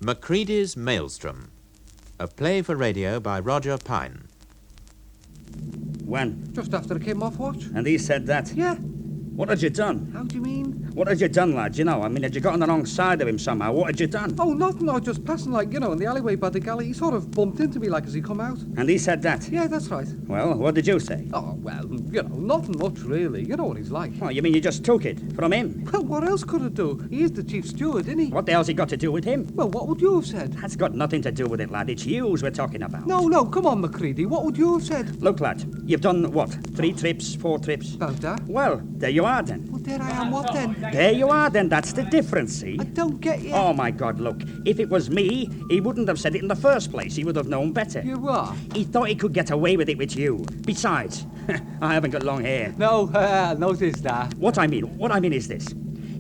Macready's Maelstrom, a play for radio by Roger Pine. When? Just after I came off watch. And he said that? Yeah. What had you done? How do you mean? What had you done, lad? You know, I mean, had you got on the wrong side of him somehow? What had you done? Oh, nothing. I was just passing, like, you know, in the alleyway by the galley. He sort of bumped into me, like, as he come out. And he said that? Yeah, that's right. Well, what did you say? Oh, well, you know, nothing much, really. You know what he's like. Oh, you mean you just took it from him? Well, what else could I do? He is the chief steward, isn't he? What the hell's he got to do with him? Well, what would you have said? That's got nothing to do with it, lad. It's yous we're talking about. No, come on, Macready. What would you have said? Look, lad, you've done, what, 3 trips, 4 trips? About that. Well, there you are, then. Well, there I am. What then? There you are, then. That's the difference, see? I don't get you. Oh, my God, look. If it was me, he wouldn't have said it in the first place. He would have known better. You are? He thought he could get away with it with you. Besides, I haven't got long hair. No, I noticed that. What I mean is this.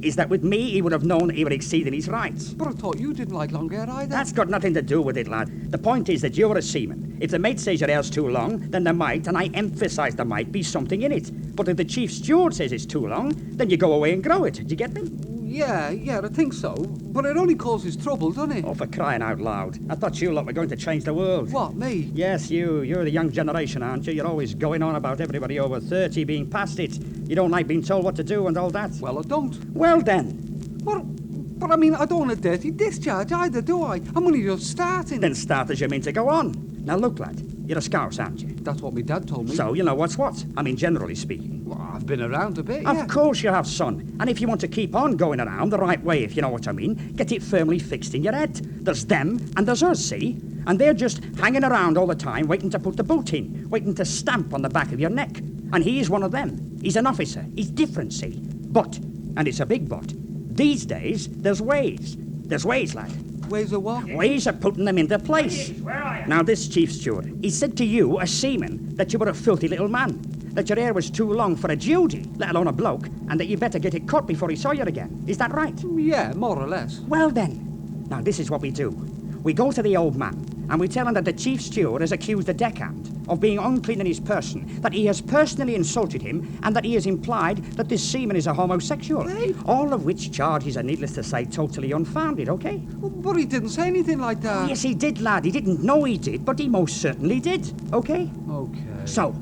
Is that with me, he would have known that he would exceed in his rights. But I thought you didn't like long hair either. That's got nothing to do with it, lad. The point is that you're a seaman. If the mate says your hair's too long, then there might, and I emphasise there might, be something in it. But if the chief steward says it's too long, then you go away and grow it. Do you get me? Yeah, I think so. But it only causes trouble, doesn't it? Oh, for crying out loud. I thought you lot were going to change the world. What, me? Yes, you. You're the young generation, aren't you? You're always going on about everybody over 30 being past it. You don't like being told what to do and all that. Well, I don't. Well, then. But I mean, I don't want a dirty discharge either, do I? I'm only just starting. Then start as you mean to go on. Now, look, lad. You're a scouse, aren't you? That's what my dad told me. So, you know what's what. I mean, generally speaking. Well, I've been around a bit, yeah. Of course you have, son. And if you want to keep on going around the right way, if you know what I mean, get it firmly fixed in your head. There's them and there's us, see? And they're just hanging around all the time, waiting to put the boot in, waiting to stamp on the back of your neck. And he's one of them. He's an officer. He's different, see? But, and it's a big but, these days, there's ways. There's ways, lad. Ways of what? Ways of putting them into place. Now, this chief steward, he said to you, a seaman, that you were a filthy little man, that your hair was too long for a Judy, let alone a bloke, and that you better get it cut before he saw you again. Is that right? Yeah, more or less. Well, then. Now, this is what we do. We go to the old man, and we tell him that the chief steward has accused the deckhand of being unclean in his person, that he has personally insulted him, and that he has implied that this seaman is a homosexual. Hey. All of which charges are, needless to say, totally unfounded, okay? But he didn't say anything like that. Oh, yes, he did, lad. He didn't know he did, but he most certainly did, okay? Okay. So,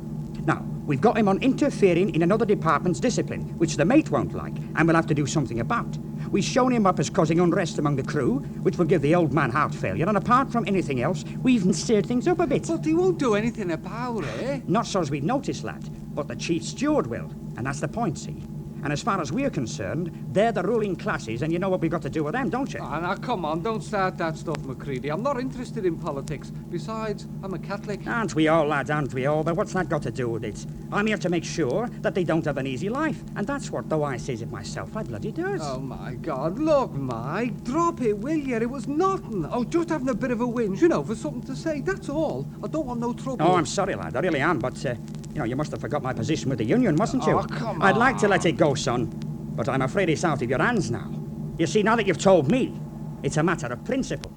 now, we've got him on interfering in another department's discipline, which the mate won't like, and we'll have to do something about. We've shown him up as causing unrest among the crew, which will give the old man heart failure, and apart from anything else, we've even stirred things up a bit. But he won't do anything about it. Not so as we've noticed, lad, but the chief steward will, and that's the point, see? And as far as we're concerned, they're the ruling classes, and you know what we've got to do with them, don't you? Ah, now, come on, don't start that stuff, Macready. I'm not interested in politics. Besides, I'm a Catholic. Aren't we all, lad, aren't we all? But what's that got to do with it? I'm here to make sure that they don't have an easy life. And that's what, though I says it myself, I bloody does. Oh, my God. Look, Mike, drop it, will you? It was nothing. Oh, just having a bit of a whinge, you know, for something to say. That's all. I don't want no trouble. Oh, I'm sorry, lad. I really am, but, you know, you must have forgot my position with the union, mustn't you? Oh, come on. I'd like to let it go, son, but I'm afraid it's out of your hands now. You see, now that you've told me, it's a matter of principle.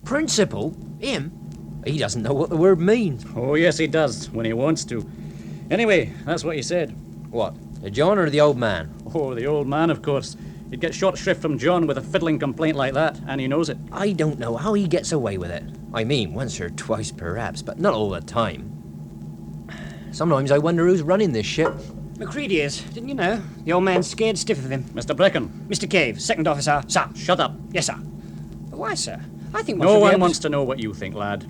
Principle? Him? He doesn't know what the word means. Oh, yes, he does, when he wants to. Anyway, that's what he said. What, the John or the old man? Oh, the old man, of course. He'd get short shrift from John with a fiddling complaint like that, and he knows it. I don't know how he gets away with it. I mean, once or twice perhaps, but not all the time. Sometimes I wonder who's running this ship. Macready is, didn't you know? The old man's scared stiff of him. Mr. Breckon. Mr. Cave, second officer. Sir. Shut up. Yes, sir. But why, sir? I think No one wants to know what you think, lad.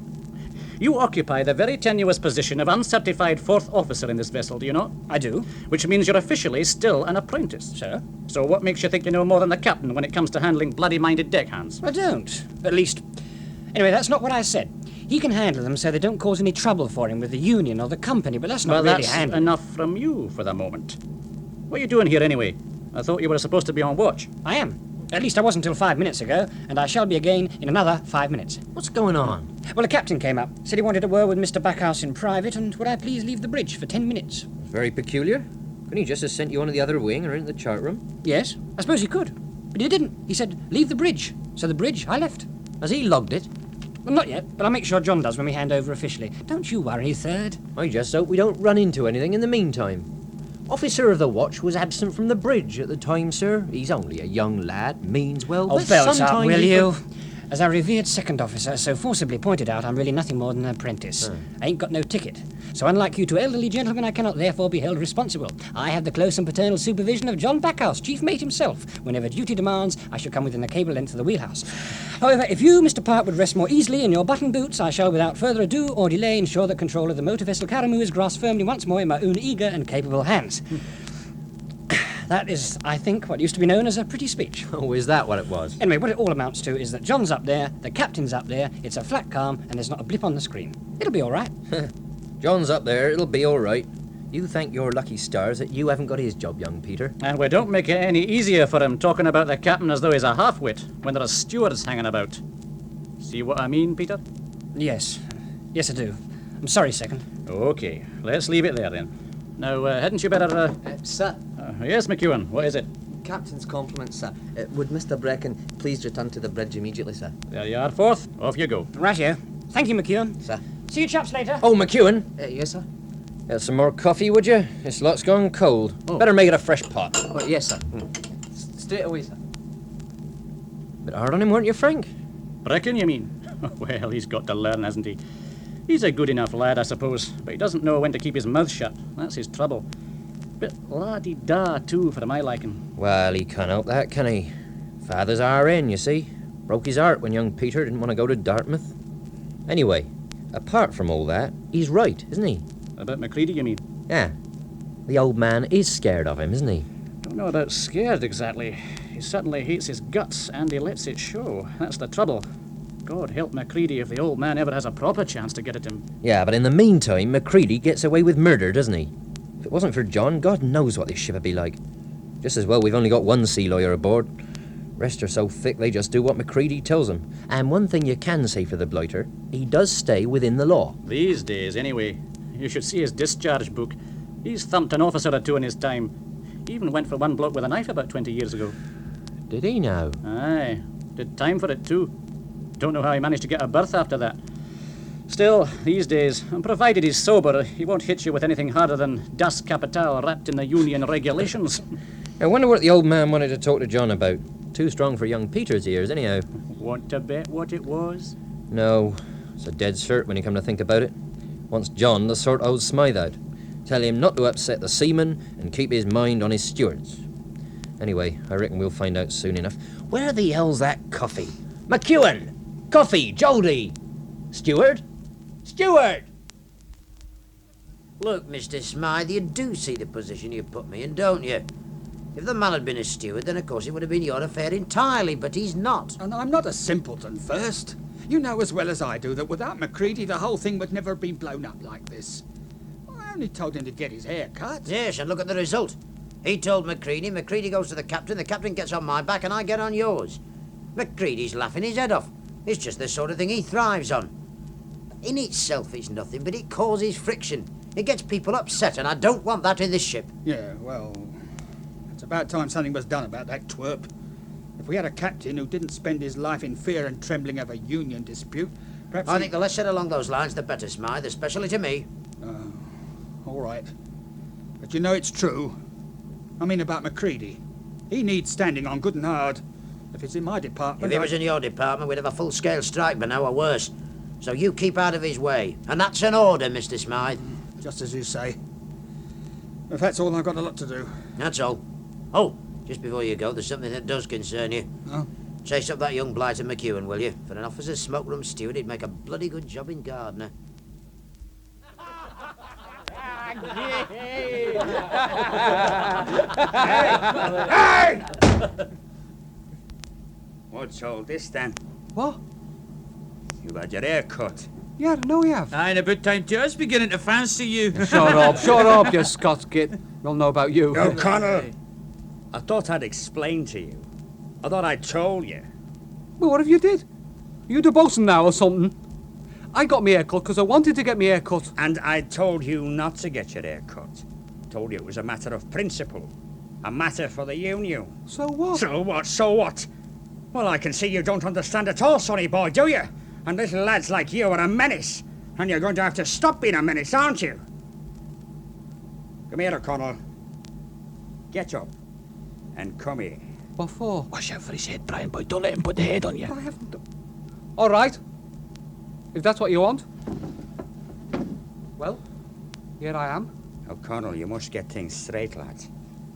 You occupy the very tenuous position of uncertified fourth officer in this vessel, do you not? I do. Which means you're officially still an apprentice. Sir? So what makes you think you know more than the captain when it comes to handling bloody-minded deckhands? I don't. At least... Anyway, that's not what I said. He can handle them so they don't cause any trouble for him with the union or the company, but that's not really that's handling. enough from you for the moment. What are you doing here anyway? I thought you were supposed to be on watch. I am. At least I was until 5 minutes ago, and I shall be again in another 5 minutes. What's going on? Well, a captain came up, said he wanted a word with Mr. Backhouse in private, and would I please leave the bridge for 10 minutes? Very peculiar. Couldn't he just have sent you onto the other wing or into the chart room? Yes, I suppose he could. But he didn't. He said, leave the bridge. So the bridge, I left. Has he logged it? Well, not yet, but I'll make sure John does when we hand over officially. Don't you worry, Third. I just hope we don't run into anything in the meantime. Officer of the watch was absent from the bridge at the time, sir. He's only a young lad, means well, Oh, but bells up, sometimes will he you? As our revered second officer so forcibly pointed out, I'm really nothing more than an apprentice. I ain't got no ticket. So unlike you two elderly gentlemen, I cannot therefore be held responsible. I have the close and paternal supervision of John Backhouse, chief mate himself. Whenever duty demands, I shall come within a cable length of the wheelhouse. However, if you, Mr. Piett, would rest more easily in your button boots, I shall without further ado or delay ensure that control of the motor vessel Caramoo is grasped firmly once more in my own eager and capable hands. That is, I think, what used to be known as a pretty speech. Oh, is that what it was? Anyway, what it all amounts to is that John's up there, the captain's up there, it's a flat calm, and there's not a blip on the screen. It'll be all right. John's up there, it'll be all right. You thank your lucky stars that you haven't got his job, young Peter. And we don't make it any easier for him talking about the captain as though he's a half-wit when there are stewards hanging about. See what I mean, Peter? Yes. Yes, I do. I'm sorry, second. Okay, let's leave it there then. Now, hadn't you better, Sir, yes, McEwan, what is it? Captain's compliments, sir. Would Mr. Breckon please return to the bridge immediately, sir? There you are, Forth. Off you go. Rightio. Thank you, McEwan. Sir. See you chaps later. Oh, McEwan, Yes, sir? have some more coffee, would you? This lot's gone cold. Oh. Better make it a fresh pot. Oh, yes, sir. Straight away, sir. Bit hard on him, weren't you, Frank? Breckon, you mean? Well, he's got to learn, hasn't he? He's a good enough lad, I suppose, but he doesn't know when to keep his mouth shut. That's his trouble. Bit la-di-da, too, for my liking. Well, he can't help that, can he? Father's RN, you see. Broke his heart when young Peter didn't want to go to Dartmouth. Anyway, apart from all that, he's right, isn't he? About Macready, you mean? Yeah. The old man is scared of him, isn't he? Don't know about scared, exactly. He certainly hates his guts, and he lets it show. That's the trouble. God help Macready if the old man ever has a proper chance to get at him. Yeah, but in the meantime, Macready gets away with murder, doesn't he? If it wasn't for John, God knows what this ship would be like. Just as well we've only got one sea lawyer aboard. Rest are so thick they just do what Macready tells them. And one thing you can say for the blighter, he does stay within the law. These days, anyway. You should see his discharge book. He's thumped an officer or two in his time. He even went for one bloke with a knife about 20 years ago. Did he now? Aye. Did time for it, too. Don't know how he managed to get a berth after that. Still, these days, and provided he's sober, he won't hit you with anything harder than Das Kapital wrapped in the union regulations. I wonder what the old man wanted to talk to John about. Too strong for young Peter's ears, anyhow. Want to bet what it was? No, it's a dead cert when you come to think about it. Wants John to sort old Smythe out. Tell him not to upset the seamen and keep his mind on his stewards. Anyway, I reckon we'll find out soon enough. Where the hell's that coffee? McEwan! Coffee, Joldy! Steward? Steward! Look, Mr. Smythe, you do see the position you put me in, don't you? If the man had been a steward, then of course it would have been your affair entirely, but he's not. And I'm not a simpleton, first. You know as well as I do that without Macready, the whole thing would never have been blown up like this. I only told him to get his hair cut. Yes, and look at the result. He told Macready, Macready goes to the captain gets on my back, and I get on yours. Macready's laughing his head off. It's just the sort of thing he thrives on. In itself, it's nothing, but it causes friction. It gets people upset, and I don't want that in this ship. Yeah, well, it's about time something was done about that twerp. If we had a captain who didn't spend his life in fear and trembling of a union dispute, perhaps I think the less said along those lines, the better, Smythe, especially to me. All right. But you know it's true. I mean about Macready. He needs standing on good and hard. If it's in my department... If it was in your department, we'd have a full-scale strike by now or worse. So you keep out of his way. And that's an order, Mr. Smythe. Just as you say. If that's all, I've got a lot to do. That's all. Oh, just before you go, there's something that does concern you. Oh? Chase up that young blighter McEwan, will you? For an officer's smoke-room steward, he'd make a bloody good job in Gardner. Hey! What's all this then? What? You've had your hair cut. Yeah, no, we have. Aye, and about time too. I was beginning to fancy you. Shut up, you Scots git. We'll know about you. O'Connell! I thought I'd explained to you. I thought I'd told you. Well, what if you did? You the bosun now or something? I got me hair cut because I wanted to get me hair cut. And I told you not to get your hair cut. Told you it was a matter of principle. A matter for the union. So what? So what? So what? Well, I can see you don't understand at all, sonny boy, do you? And little lads like you are a menace. And you're going to have to stop being a menace, aren't you? Come here, O'Connell. Get up. And come here. What for? Watch out for his head, Brian boy. Don't let him put the head on you. I haven't done... All right. If that's what you want. Well, here I am. Oh, Colonel, you must get things straight, lad.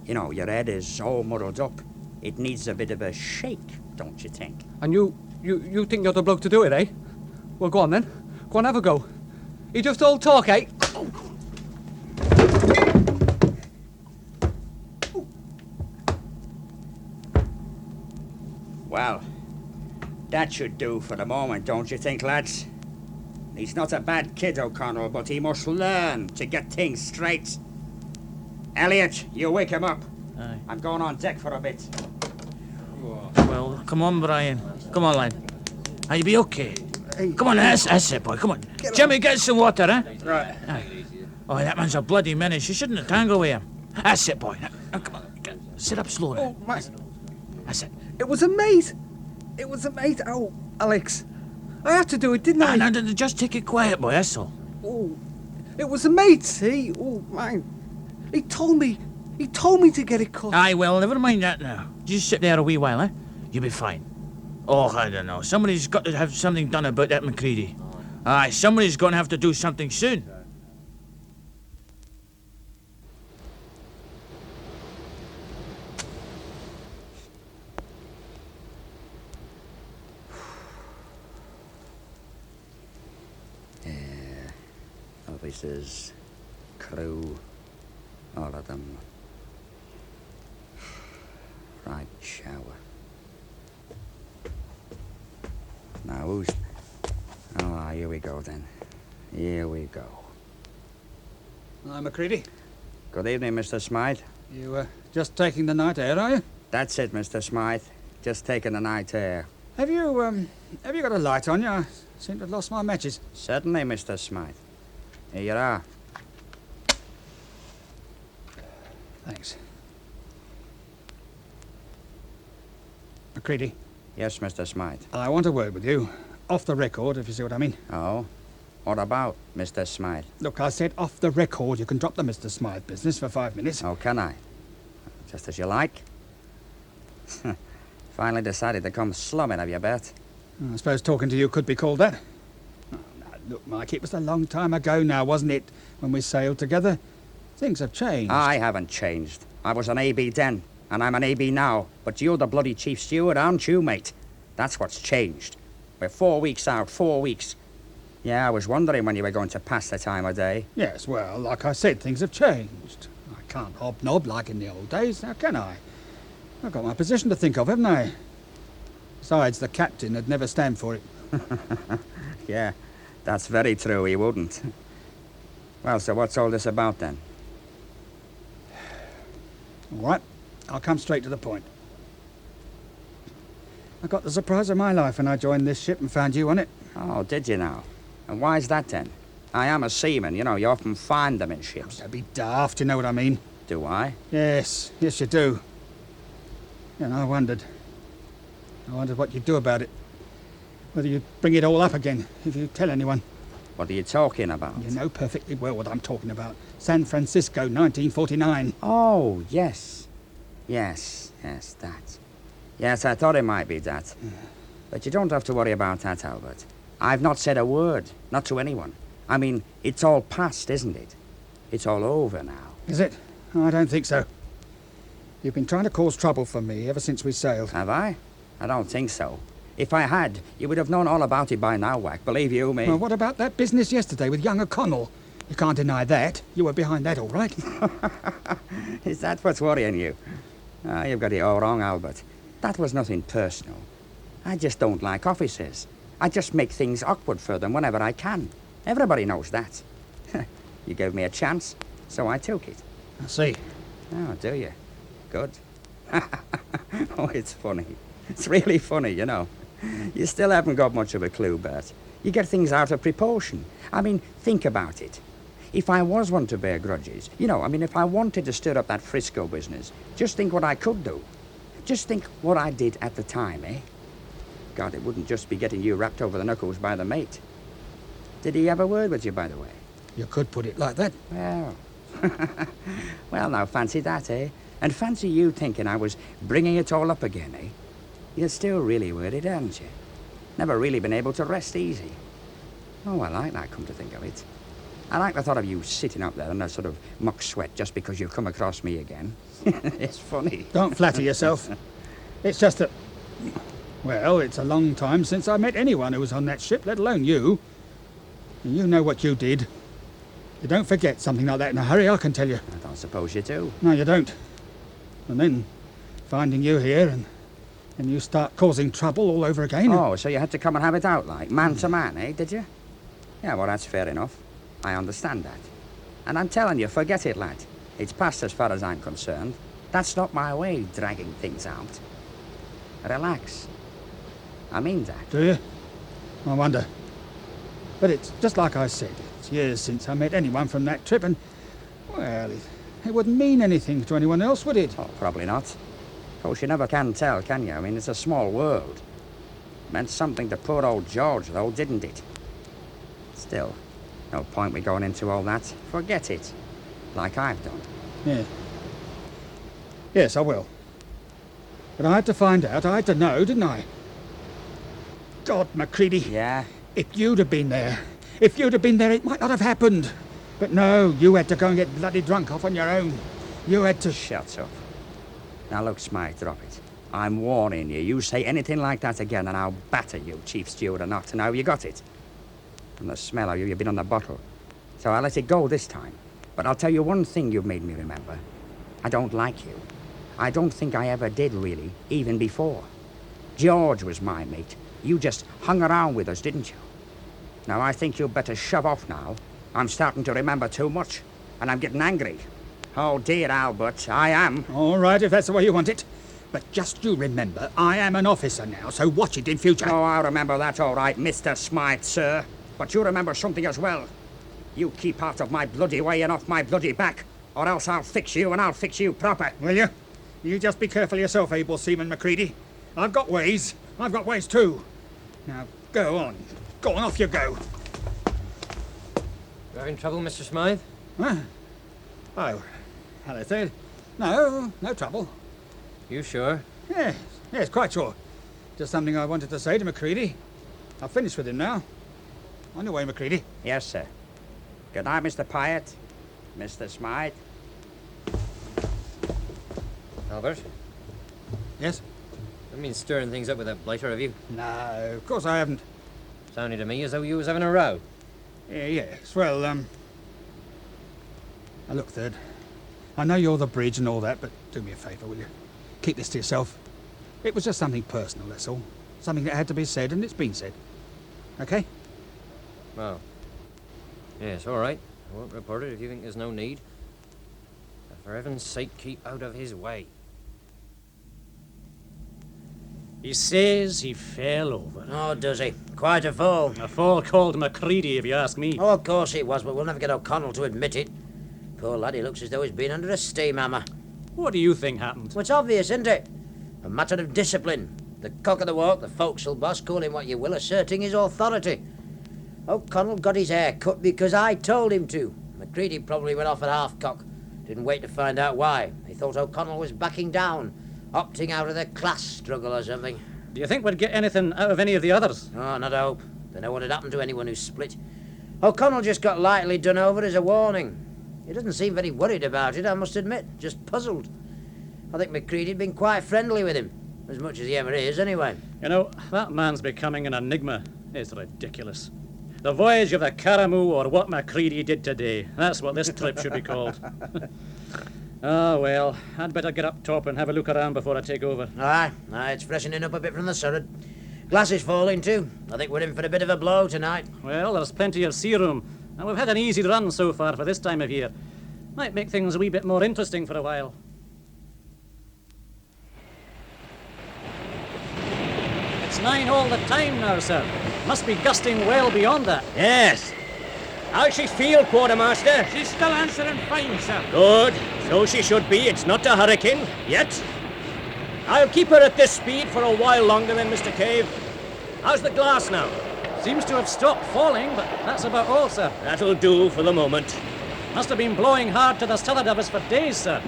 You know, your head is all muddled up. It needs a bit of a shake, don't you think? And you think you're the bloke to do it, eh? Well, go on then. Go on, have a go. You just all talk, eh? Well, that should do for the moment, don't you think, lads? He's not a bad kid, O'Connell, but he must learn to get things straight. Elliot, you wake him up. Aye. I'm going on deck for a bit. Well, come on, Brian. Come on, lad. Are you be okay? Come on, that's it, boy. Come on. Jimmy, get some water, eh? Right. Aye. Oh, that man's a bloody menace. You shouldn't have tangled with him. That's it, boy. Now, come on. Sit up slow now. Oh, my... That's it. It was a mate. It was a mate. Oh, Alex. I had to do it, didn't I? No, just take it quiet, boy. That's all. Oh, it was a mate, see? Oh, man. He told me to get it cut. Aye, well, never mind that now. Just sit there a wee while, eh? You'll be fine. Oh, I don't know. Somebody's got to have something done about that Macready. Aye, somebody's going to have to do something soon. Officers, crew, all of them. Right shower. Now who's... Oh, here we go then. Here we go. Hi, Macready. Good evening, Mr. Smythe. You just taking the night air, are you? That's it, Mr. Smythe. Just taking the night air. Have you got a light on you? I seem to have lost my matches. Certainly, Mr. Smythe. Here you are. Thanks. Macready, Yes, Mr. Smythe. I want a word with you. Off the record, if you see what I mean. Oh? What about, Mr. Smythe? Look, I said off the record. You can drop the Mr. Smythe business for 5 minutes. Oh, can I? Just as you like. Finally decided to come slumming, have you, bet? I suppose talking to you could be called that. Oh, now, look, Mike, it was a long time ago now, wasn't it, when we sailed together? Things have changed. I haven't changed. I was an AB then, and I'm an AB now. But you're the bloody chief steward, aren't you, mate? That's what's changed. We're 4 weeks out, 4 weeks. Yeah, I was wondering when you were going to pass the time of day. Yes, well, like I said, things have changed. I can't hobnob like in the old days, now can I? I've got my position to think of, haven't I? Besides, the captain would never stand for it. Yeah, that's very true, he wouldn't. Well, so what's all this about then? All right, I'll come straight to the point. I got the surprise of my life when I joined this ship and found you on it. Oh, did you now? And why's that then? I am a seaman, you know, you often find them in ships. Don't be daft, you know what I mean? Do I? Yes, yes you do. And I wondered what you'd do about it. Whether you'd bring it all up again, if you tell anyone. What are you talking about? You know perfectly well what I'm talking about. San Francisco, 1949. Oh, yes. Yes, that. Yes, I thought it might be that. But you don't have to worry about that, Albert. I've not said a word, not to anyone. I mean, it's all past, isn't it? It's all over now. Is it? I don't think so. You've been trying to cause trouble for me ever since we sailed. Have I? I don't think so. If I had, you would have known all about it by now, Wack, believe you me. Well, what about that business yesterday with young O'Connell? You can't deny that. You were behind that, all right? Is that what's worrying you? Ah, you've got it all wrong, Albert. That was nothing personal. I just don't like officers. I just make things awkward for them whenever I can. Everybody knows that. You gave me a chance, so I took it. I see. Oh, do you? Good. Oh, it's funny. It's really funny, you know. You still haven't got much of a clue, Bert. You get things out of proportion. I mean, think about it. If I was one to bear grudges, you know, I mean, if I wanted to stir up that Frisco business, just think what I could do. Just think what I did at the time, eh? God, it wouldn't just be getting you wrapped over the knuckles by the mate. Did he have a word with you, by the way? You could put it like that. Well, well, now fancy that, eh? And fancy you thinking I was bringing it all up again, eh? You're still really worried, aren't you? Never really been able to rest easy. Oh, I like that, come to think of it. I like the thought of you sitting up there in a sort of muck sweat just because you've come across me again. It's funny. Don't flatter yourself. It's just that... Well, it's a long time since I met anyone who was on that ship, let alone you. And you know what you did. You don't forget something like that in a hurry, I can tell you. I don't suppose you do. No, you don't. And then, finding you here and you start causing trouble all over again. Oh, so you had to come and have it out, like, man to man, eh, did you? Yeah, well, that's fair enough. I understand that. And I'm telling you, forget it, lad. It's past as far as I'm concerned. That's not my way, dragging things out. Relax. I mean that. Do you? I wonder. But it's just like I said. It's years since I met anyone from that trip, and, well, it wouldn't mean anything to anyone else, would it? Oh, probably not. Of course, you never can tell, can you? I mean, it's a small world. It meant something to poor old George, though, didn't it? Still, no point we going into all that. Forget it. Like I've done. Yeah. Yes, I will. But I had to find out. I had to know, didn't I? God, Macready. Yeah? If you'd have been there, it might not have happened. But no, you had to go and get bloody drunk off on your own. You had to... Shut up. Now look, Smythe, drop it. I'm warning you. You say anything like that again and I'll batter you, Chief Steward or not. Now, you got it? From the smell of you, you've been on the bottle. So I'll let it go this time. But I'll tell you one thing you've made me remember. I don't like you. I don't think I ever did, really, even before. George was my mate. You just hung around with us, didn't you? Now, I think you'd better shove off now. I'm starting to remember too much, and I'm getting angry. Oh, dear, Albert, I am. All right, if that's the way you want it. But just you remember, I am an officer now, so watch it in future. Oh, I remember that all right, Mr. Smythe, sir. But you remember something as well. You keep out of my bloody way and off my bloody back, or else I'll fix you and I'll fix you proper. Will you? You just be careful yourself, able Seaman Macready. I've got ways. I've got ways too. Now, go on. Go on, off you go. You having trouble, Mr. Smythe? Huh? Oh, hello, Thad. No trouble. You sure? Yes, quite sure. Just something I wanted to say to Macready. I've finished with him now. On your way, Macready. Yes, sir. Good night, Mr. Piett. Mr. Smythe. Albert? Yes? I mean stirring things up with that blighter, have you? No, of course I haven't. Sounded to me as though you was having a row. Yes, well, Now look, Third. I know you're the bridge and all that, but do me a favour, will you? Keep this to yourself. It was just something personal, that's all. Something that had to be said, and it's been said. Okay? Well, yes, all right. I won't report it if you think there's no need. But for heaven's sake, keep out of his way. He says he fell over. Oh, does he? Quite a fall. A fall called Macready, if you ask me. Oh, of course it was, but we'll never get O'Connell to admit it. Poor lad, he looks as though he's been under a steam hammer. What do you think happened? Well, it's obvious, isn't it? A matter of discipline. The cock of the walk, the forecastle boss, call him what you will, asserting his authority. O'Connell got his hair cut because I told him to. Macready probably went off at half-cock. Didn't wait to find out why. He thought O'Connell was backing down, opting out of the class struggle or something. Do you think we'd get anything out of any of the others? Oh, not a hope. Don't know what had happened to anyone who split. O'Connell just got lightly done over as a warning. He doesn't seem very worried about it, I must admit. Just puzzled. I think Macready'd been quite friendly with him. As much as he ever is, anyway. You know, that man's becoming an enigma. It's ridiculous. The voyage of the Caramoo, or what Macready did today. That's what this trip should be called. Ah, well, I'd better get up top and have a look around before I take over. Aye, it's freshening up a bit from the Surrey. Glass is falling too. I think we're in for a bit of a blow tonight. Well, there's plenty of sea room, and we've had an easy run so far for this time of year. Might make things a wee bit more interesting for a while. It's 9 all the time now, sir. Must be gusting well beyond that. Yes. How's she feel, Quartermaster? She's still answering fine, sir. Good. So she should be. It's not a hurricane, yet. I'll keep her at this speed for a while longer then, Mr. Cave. How's the glass now? Seems to have stopped falling, but that's about all, sir. That'll do for the moment. Must have been blowing hard to the starboard of us for days, sir.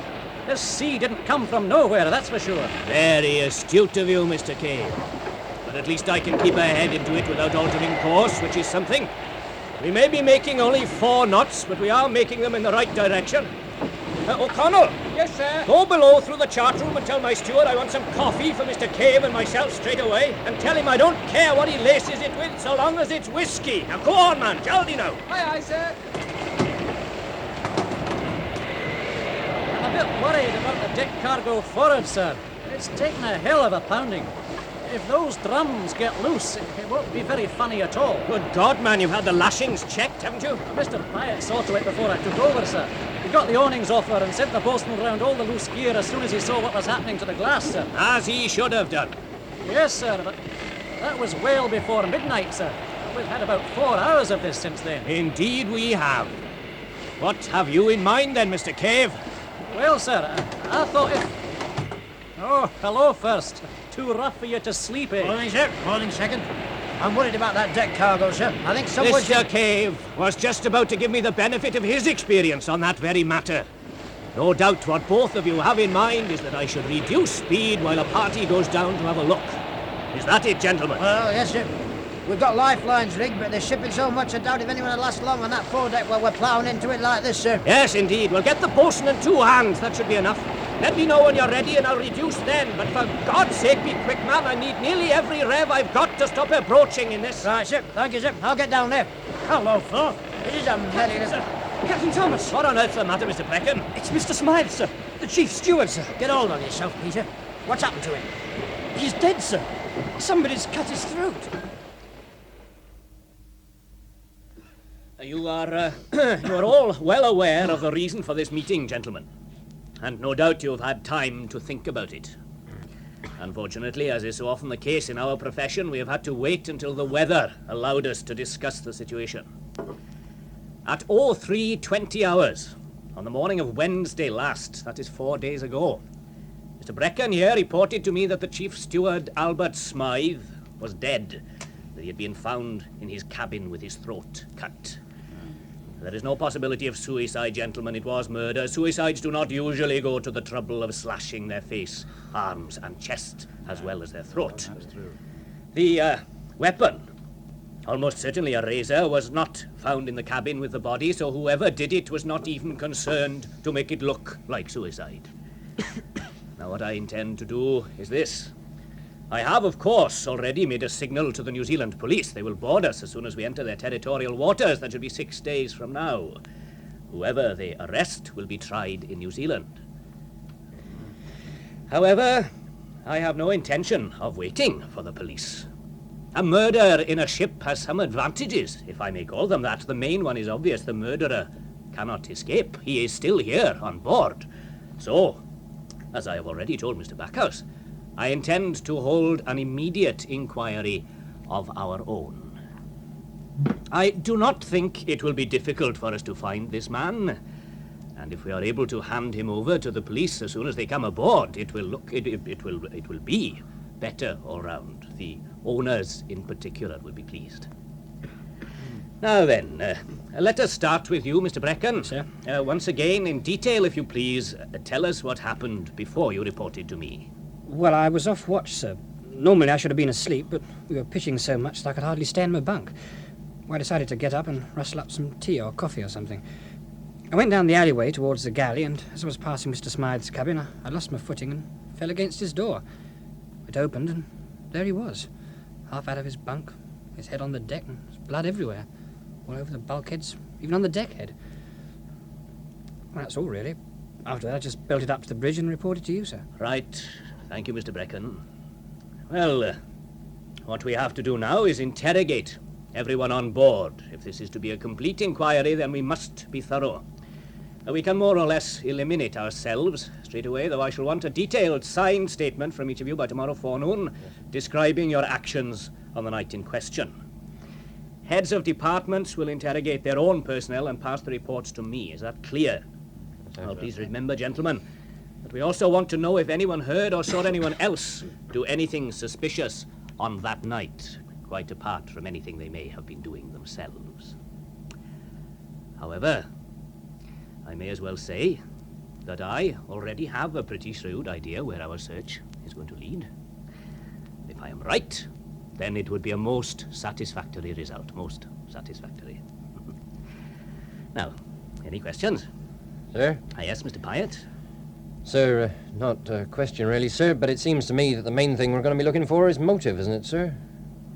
This sea didn't come from nowhere, that's for sure. Very astute of you, Mr. Cave. but at least I can keep ahead into it without altering course, which is something. We may be making only 4 knots, but we are making them in the right direction. O'Connell! Yes, sir. Go below through the chart room and tell my steward I want some coffee for Mr. Cave and myself straight away, and tell him I don't care what he laces it with so long as it's whiskey. Now go on, man. Jaldy now. Aye, sir. I'm a bit worried about the deck cargo forward, sir. It's taken a hell of a pounding. If those drums get loose, it won't be very funny at all. Good God, man, you've had the lashings checked, haven't you? Mr. Piett saw to it before I took over, sir. He got the awnings off her and sent the boatswain round all the loose gear as soon as he saw what was happening to the glass, sir. As he should have done. Yes, sir, but that was well before midnight, sir. We've had about 4 hours of this since then. Indeed we have. What have you in mind then, Mr. Cave? Well, sir, I thought if... Oh, hello first. Too rough for you to sleep in. Morning, sir. Morning, second. I'm worried about that deck cargo, sir. I think someone... Mr. Cave was just about to give me the benefit of his experience on that very matter. No doubt what both of you have in mind is that I should reduce speed while a party goes down to have a look. Is that it, gentlemen? Well, yes, sir. We've got lifelines rigged, but they're shipping so much I doubt if anyone will last long on that foredeck while we're ploughing into it like this, sir. Yes, indeed. We'll get the bosun in 2 hands. That should be enough. Let me know when you're ready and I'll reduce then. But for God's sake, be quick, man. I need nearly every rev I've got to stop her broaching in this. Right, sir. Thank you, sir. I'll get down there. Hello, Forf. It is a merry little... Captain Thomas. What on earth's the matter, Mr. Breckon? It's Mr. Smythe, sir. The chief steward, sir. Get hold on yourself, Peter. What's happened to him? He's dead, sir. Somebody's cut his throat. You are all well aware of the reason for this meeting, gentlemen. And no doubt you've had time to think about it. Unfortunately, as is so often the case in our profession, we have had to wait until the weather allowed us to discuss the situation. At 03:20 hours, on the morning of Wednesday last, that is 4 days ago, Mr. Breckon here reported to me that the chief steward, Albert Smythe, was dead, that he had been found in his cabin with his throat cut. There is no possibility of suicide, gentlemen. It was murder. Suicides do not usually go to the trouble of slashing their face, arms, and chest, as well as their throat. That's true. The weapon, almost certainly a razor, was not found in the cabin with the body, so whoever did it was not even concerned to make it look like suicide. Now, what I intend to do is this. I have, of course, already made a signal to the New Zealand police. They will board us as soon as we enter their territorial waters. That should be 6 days from now. Whoever they arrest will be tried in New Zealand. However, I have no intention of waiting for the police. A murder in a ship has some advantages, if I may call them that. The main one is obvious. The murderer cannot escape. He is still here on board. So, as I have already told Mr. Backhouse, I intend to hold an immediate inquiry of our own. I do not think it will be difficult for us to find this man, and if we are able to hand him over to the police as soon as they come aboard, it will be better all round. The owners in particular will be pleased. Now then, let us start with you, Mr. Breckon. Sir. Once again, in detail, if you please, tell us what happened before you reported to me. Well, I was off watch, sir. Normally I should have been asleep, but we were pitching so much that I could hardly stand my bunk. Well, I decided to get up and rustle up some tea or coffee or something. I went down the alleyway towards the galley, and as I was passing Mr. Smythe's cabin, I lost my footing and fell against his door. It opened, and there he was, half out of his bunk, his head on the deck, and there's blood everywhere, all over the bulkheads, even on the deckhead. Well, that's all, really. After that, I just belted up to the bridge and reported to you, sir. Right. Thank you, Mr. Breckon. Well, what we have to do now is interrogate everyone on board. If this is to be a complete inquiry, then we must be thorough. We can more or less eliminate ourselves straight away, though I shall want a detailed signed statement from each of you by tomorrow forenoon, describing your actions on the night in question. Heads of departments will interrogate their own personnel and pass the reports to me. Is that clear? Well, please remember, gentlemen, that we also want to know if anyone heard or saw anyone else do anything suspicious on that night, quite apart from anything they may have been doing themselves. However, I may as well say that I already have a pretty shrewd idea where our search is going to lead. If I am right, then it would be a most satisfactory result. Most satisfactory. Now, any questions? Sir? Yes, Mr. Piett? Sir, not a question really, sir, but it seems to me that the main thing we're going to be looking for is motive, isn't it, sir?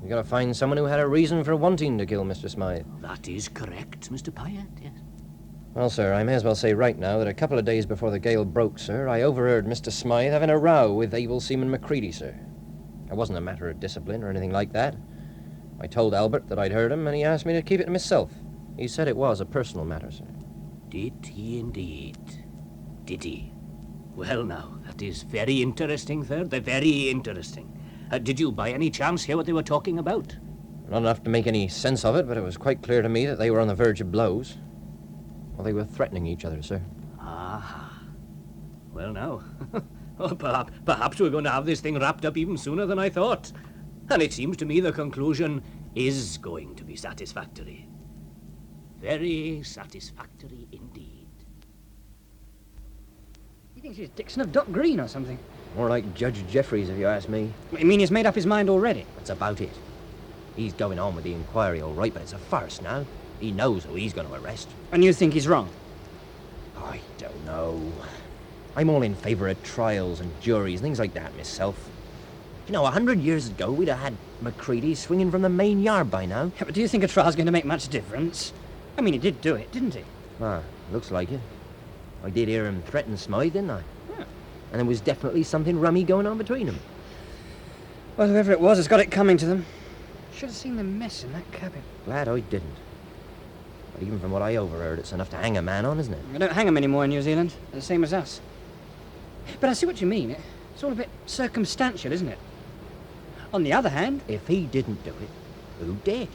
We've got to find someone who had a reason for wanting to kill Mr. Smythe. That is correct, Mr. Piett, yes. Well, sir, I may as well say right now that a couple of days before the gale broke, sir, I overheard Mr. Smythe having a row with able seaman Macready, sir. It wasn't a matter of discipline or anything like that. I told Albert that I'd heard him, and he asked me to keep it to myself. He said it was a personal matter, sir. Did he indeed? Did he? Well, now, that is very interesting, sir. Very interesting. Did you, by any chance, hear what they were talking about? Not enough to make any sense of it, but it was quite clear to me that they were on the verge of blows. Well, they were threatening each other, sir. Ah. Well, now. Well, perhaps we're going to have this thing wrapped up even sooner than I thought. And it seems to me the conclusion is going to be satisfactory. Very satisfactory indeed. He thinks he's Dixon of Dock Green or something. More like Judge Jeffreys, if you ask me. You mean he's made up his mind already? That's about it. He's going on with the inquiry all right, but it's a farce now. He knows who he's going to arrest. And you think he's wrong? I don't know. I'm all in favour of trials and juries and things like that myself. You know, 100 years ago, we'd have had Macready swinging from the main yard by now. Yeah, but do you think a trial's going to make much difference? I mean, he did do it, didn't he? Ah, looks like it. I did hear him threaten Smythe, didn't I? Yeah. And there was definitely something rummy going on between them. Well, whoever it was has got it coming to them. Should have seen the mess in that cabin. Glad I didn't. But even from what I overheard, it's enough to hang a man on, isn't it? They don't hang them anymore in New Zealand. They're the same as us. But I see what you mean. It's all a bit circumstantial, isn't it? On the other hand... If he didn't do it, who did?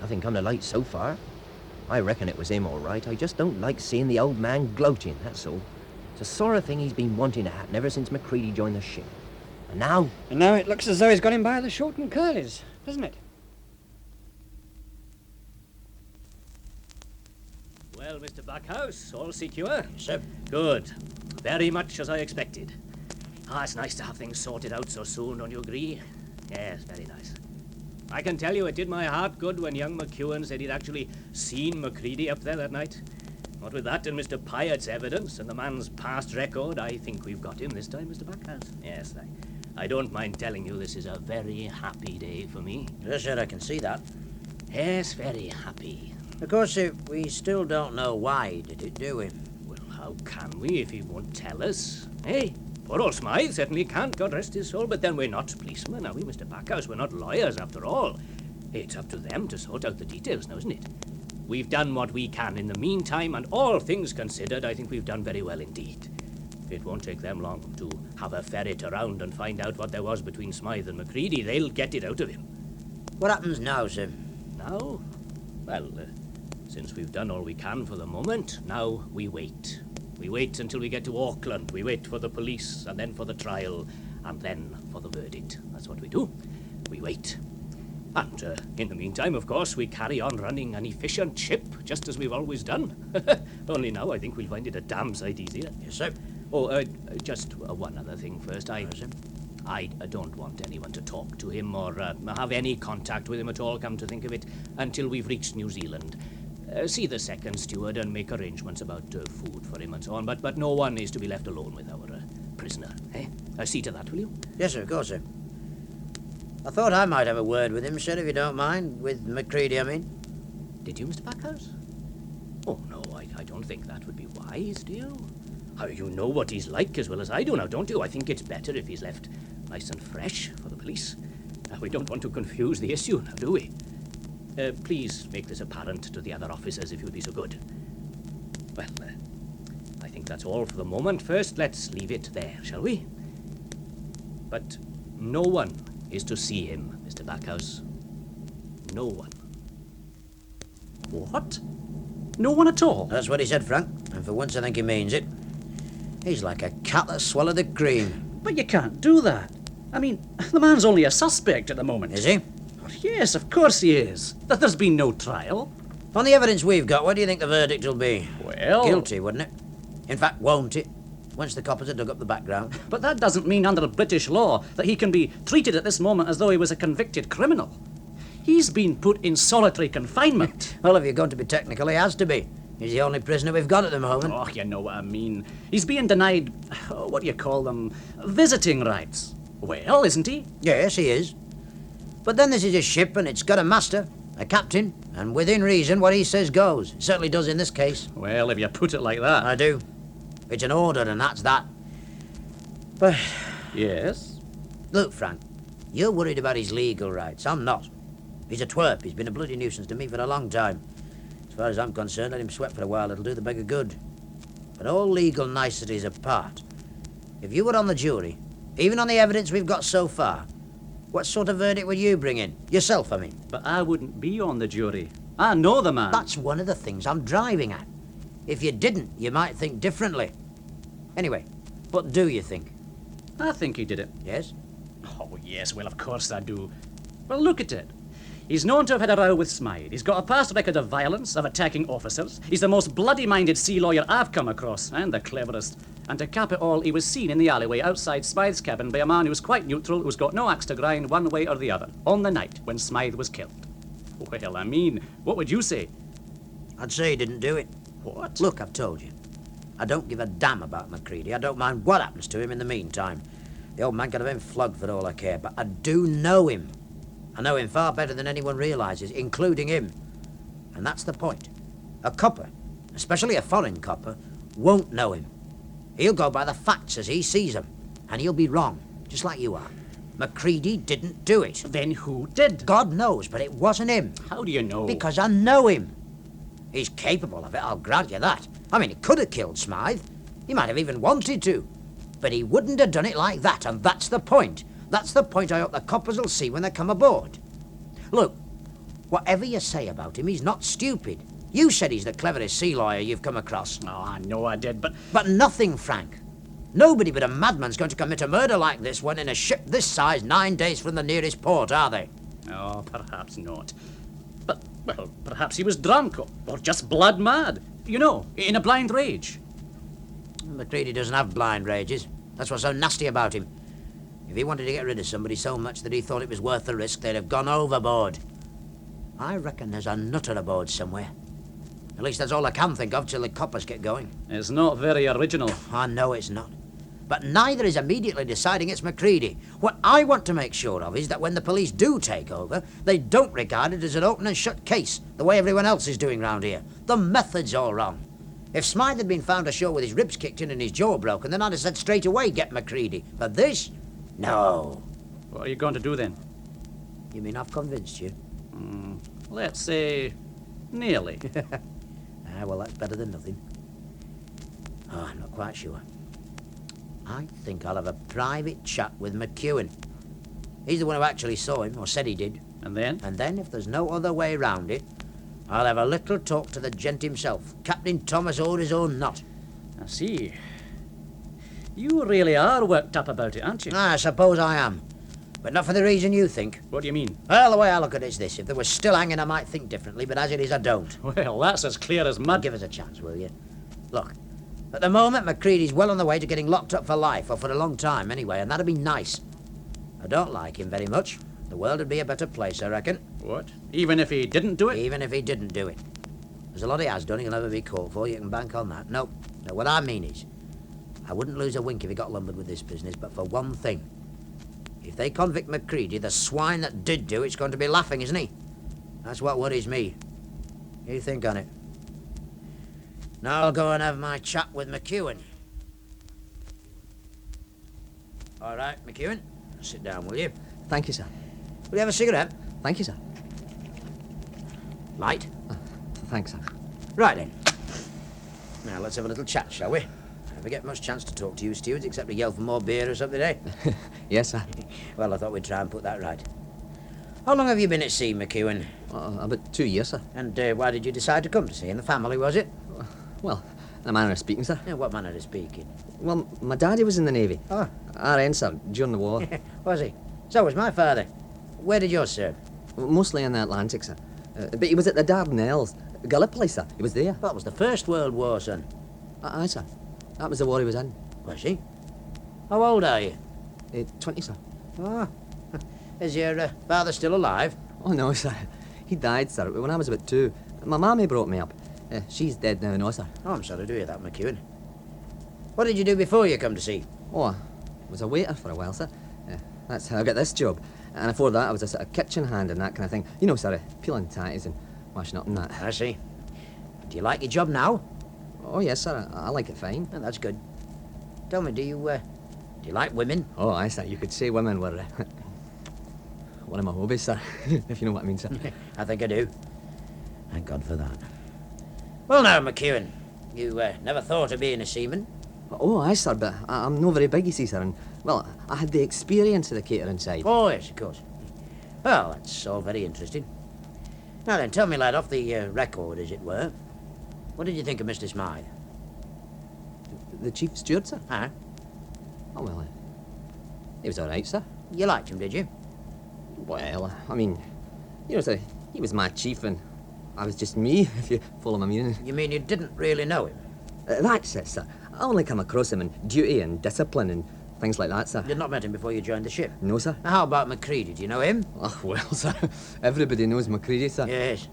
Nothing come to light so far. I reckon it was him, all right. I just don't like seeing the old man gloating, that's all. It's the sort of thing he's been wanting to happen ever since Macready joined the ship. And now... And now it looks as though he's got him by the short and curlies, doesn't it? Well, Mr. Backhouse, all secure? Yes, sir. Good. Very much as I expected. It's nice to have things sorted out so soon, don't you agree? Yes, very nice. I can tell you it did my heart good when young McEwan said he'd actually seen Macready up there that night. What with that and Mr. Pyett's evidence and the man's past record, I think we've got him this time, Mr. Backhouse. Yes, I don't mind telling you this is a very happy day for me. Yes, sir, I can see that. Yes, very happy. Of course, we still don't know why he did it, do we? Well, how can we if he won't tell us? Hey, poor old Smythe certainly can't, God rest his soul, but then we're not policemen, are we, Mr. Backhouse? We're not lawyers, after all. It's up to them to sort out the details now, isn't it? We've done what we can in the meantime, and all things considered, I think we've done very well indeed. It won't take them long to have a ferret around and find out what there was between Smythe and Macready. They'll get it out of him. What happens now, sir? Now? Well, since we've done all we can for the moment, now we wait. We wait until we get to Auckland. We wait for the police, and then for the trial, and then for the verdict. That's what we do. We wait. And in the meantime, of course, we carry on running an efficient ship, just as we've always done. Only now I think we'll find it a damn sight easier. Yes, sir. Oh, just one other thing first. I don't want anyone to talk to him or have any contact with him at all, come to think of it, until we've reached New Zealand. See the second steward and make arrangements about food for him and so on, but no one is to be left alone with our prisoner, eh? See to that, will you? Yes, sir, of course, sir. I thought I might have a word with him, sir, if you don't mind. With Macready, I mean. Did you, Mr. Backhouse? Oh, no, I don't think that would be wise, do you? You know what he's like as well as I do now, don't you? I think it's better if he's left nice and fresh for the police. We don't want to confuse the issue now, do we? Please make this apparent to the other officers if you'd be so good. Well, I think that's all for the moment. First, let's leave it there, shall we? But no one is to see him, Mr. Backhouse. No one. What? No one at all? That's what he said, Frank. And for once I think he means it. He's like a cat that swallowed the cream. But you can't do that. I mean, the man's only a suspect at the moment. Is he? Oh, yes, of course he is. That there's been no trial. On the evidence we've got, what do you think the verdict will be? Well... Guilty, wouldn't it? In fact, won't it? once the coppers had dug up the background. But that doesn't mean under British law that he can be treated at this moment as though he was a convicted criminal. He's been put in solitary confinement. Well, if you're going to be technical, he has to be. He's the only prisoner we've got at the moment. Oh, you know what I mean. He's being denied, what do you call them, visiting rights. Well, isn't he? Yes, he is. But then this is a ship and it's got a master, a captain, and within reason what he says goes. It certainly does in this case. Well, if you put it like that. I do. It's an order and that's that. But... Yes? Look, Frank, you're worried about his legal rights. I'm not. He's a twerp. He's been a bloody nuisance to me for a long time. As far as I'm concerned, let him sweat for a while. It'll do the beggar good. But all legal niceties apart, if you were on the jury, even on the evidence we've got so far, what sort of verdict would you bring in? Yourself, I mean. But I wouldn't be on the jury. I know the man. That's one of the things I'm driving at. If you didn't, you might think differently. Anyway, what do you think? I think he did it. Yes? Oh, yes, well, of course I do. Well, look at it. He's known to have had a row with Smythe. He's got a past record of violence, of attacking officers. He's the most bloody-minded sea lawyer I've come across, and the cleverest. And to cap it all, he was seen in the alleyway outside Smythe's cabin by a man who's quite neutral, who's got no axe to grind one way or the other, on the night when Smythe was killed. Well, I mean, what would you say? I'd say he didn't do it. What? Look, I've told you. I don't give a damn about Macready. I don't mind what happens to him in the meantime. The old man could have been flogged for all I care, but I do know him. I know him far better than anyone realises, including him. And that's the point. A copper, especially a foreign copper, won't know him. He'll go by the facts as he sees them, and he'll be wrong, just like you are. Macready didn't do it. Then who did? God knows, but it wasn't him. How do you know? Because I know him. He's capable of it, I'll grant you that. I mean, he could have killed Smythe. He might have even wanted to. But he wouldn't have done it like that, and that's the point. That's the point I hope the coppers will see when they come aboard. Look, whatever you say about him, he's not stupid. You said he's the cleverest sea lawyer you've come across. Oh, I know I did, but... But nothing, Frank. Nobody but a madman's going to commit a murder like this one in a ship this size 9 days from the nearest port, are they? Oh, perhaps not. But, well, perhaps he was drunk or just blood mad. You know, in a blind rage. Macready doesn't have blind rages. That's what's so nasty about him. If he wanted to get rid of somebody so much that he thought it was worth the risk, they'd have gone overboard. I reckon there's a nutter aboard somewhere. At least that's all I can think of till the coppers get going. It's not very original. I know it's not. But neither is immediately deciding it's Macready. What I want to make sure of is that when the police do take over, they don't regard it as an open and shut case, the way everyone else is doing round here. The method's all wrong. If Smythe had been found ashore with his ribs kicked in and his jaw broken, then I'd have said straight away, get Macready. But this? No. What are you going to do then? You mean I've convinced you? Let's say... nearly. Well, that's better than nothing. Oh, I'm not quite sure. I think I'll have a private chat with McEwan. He's the one who actually saw him, or said he did. And then? And then, if there's no other way round it, I'll have a little talk to the gent himself, Captain Thomas Orders or not. I see. You really are worked up about it, aren't you? I suppose I am. But not for the reason you think. What do you mean? Well, the way I look at it is this. If they were still hanging, I might think differently, but as it is, I don't. Well, that's as clear as mud. Give us a chance, will you? Look, at the moment, Macready's well on the way to getting locked up for life, or for a long time anyway, and that'd be nice. I don't like him very much. The world would be a better place, I reckon. What? Even if he didn't do it? Even if he didn't do it. There's a lot he has done he'll never be caught for, you can bank on that. No, what I mean is, I wouldn't lose a wink if he got lumbered with this business, but for one thing. If they convict Macready, the swine that did do it's going to be laughing, isn't he? That's what worries me. You think on it. Now I'll go and have my chat with McEwan. All right, McEwan, sit down, will you? Thank you, sir. Will you have a cigarette? Thank you, sir. Light? Thanks, sir. Right then. Now let's have a little chat, shall we? I never get much chance to talk to you stewards except to yell for more beer or something, eh? Yes, sir. Well, I thought we'd try and put that right. How long have you been at sea, McEwan? About 2 years, sir. And why did you decide to come to sea? In the family, was it? Well, in a manner of speaking, sir. Yeah, what manner of speaking? Well, my daddy was in the Navy. Oh. RN, sir, during the war. Was he? So was my father. Where did yours serve? Mostly in the Atlantic, sir. But he was at the Dardanelles. Gallipoli, sir. He was there. That was the First World War, son. Aye, sir. That was the war he was in. Was he? How old are you? 20, sir. Ah. Is your father still alive? Oh, no, sir. He died, sir, when I was about 2. My mammy brought me up. She's dead now, no, sir. Oh, I'm sorry to hear that, McEwan. What did you do before you come to sea? Oh, I was a waiter for a while, sir. That's how I got this job. And before that, I was a sort of kitchen hand and that kind of thing. You know, sir, peeling tatties and washing up and that. I see. Do you like your job now? Oh, yes, sir. I like it fine. Oh, that's good. Tell me, do you like women? Oh, aye, sir. You could say women were one of my hobbies, sir, if you know what I mean, sir. I think I do. Thank God for that. Well, now, McEwan, you never thought of being a seaman? Oh, aye, sir, but I'm no very big, you see, sir, and, well, I had the experience of the catering side. Oh, yes, of course. Well, that's all very interesting. Now then, tell me, lad, off the record, as it were, what did you think of Mr. Smythe? The chief steward, sir? Huh? Oh, well, he was all right, sir. You liked him, did you? Well, I mean, you know, sir, he was my chief and I was just me, if you follow my meaning. You mean you didn't really know him? That's it, sir. I only come across him in duty and discipline and things like that, sir. You'd not met him before you joined the ship? No, sir. Now, how about Macready? Do you know him? Oh, well, sir, everybody knows Macready, sir. Yes.